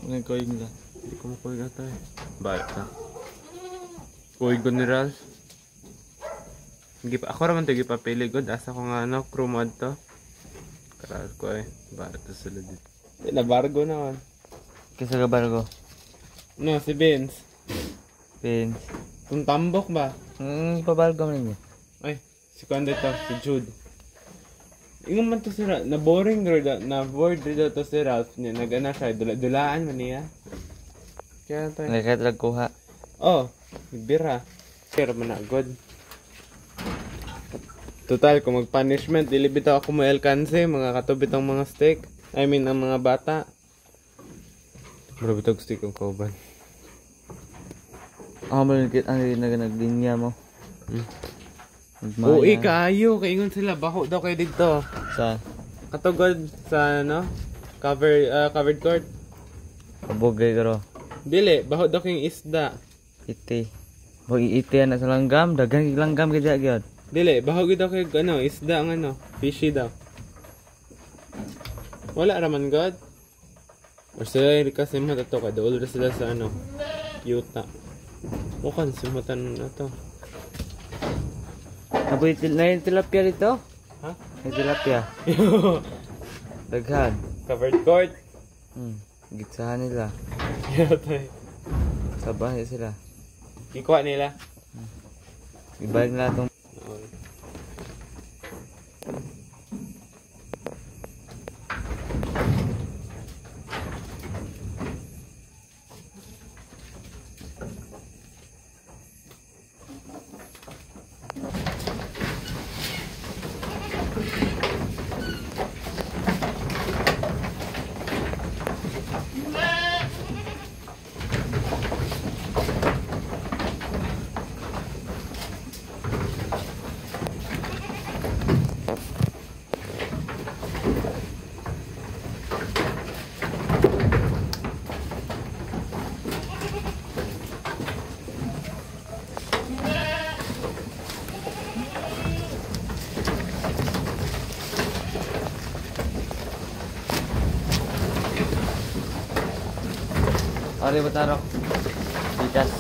Nagkoy nila. Hindi ko makuha ka tayo. Bata. Kuy ko ni Ralph. Ako raman ito gipapili god. Asa ko nga ano, crew mod to. Karal ko eh. Bata sila dito. Nabargo naman. Kisa ka bargo? No, si Vince. Vince. Kung tambok ba? Pabargo mo ninyo. Ay, si Kuan dito, si Jude. Ingon man to si Ralph. Na-boring rin na bored rin to si Ralph. Nag-ana siya. Dulaan man niya. Kaya tayo. Nagkait lang kuha. Oh, bira. Pero managod. Total, kung mag-punishment, dilibitaw ako mo alkanse, mga katubit ang mga steak. I mean, ang mga bata. Marabitag steak ang kauban. Ako maligit ang naglinya mo. Uy, kaayo. Kaingon sila. Bako daw kayo dito. Saan? Katugod sa, ano? Covered court. Kabugay ka ro. Dili, bako daw kayong isda. Iti. Huwag iiti na sa langgam. Dagang langgam kaya gyud. Dili, bako daw kayo, ano, isda ang ano. Fishy daw. Wala raman god. Or sila kasi matato ka. Dool na sila sa, ano, yuta. Mukan, simatan na to. Nabuy na yung tilapia dito? Ha? Yung tilapia. Daghan. Covered court. Gitsahan nila. Yatay. Sa bahay sila. Ikuha nila. Ibalik nila itong... Ari ba tarok? Bigas.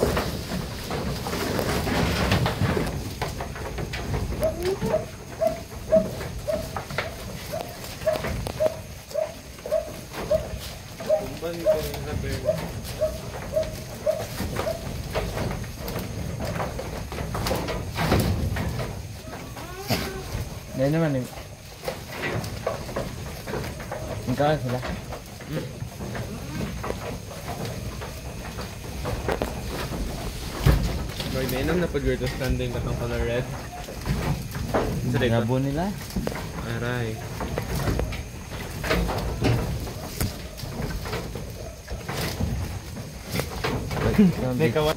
Kumban ko yung natin. Ngayon naman eh. Magkakain sila. Right, mainam na pag you're standing ka ng color red. Grabo nila. Aray. Teka, what?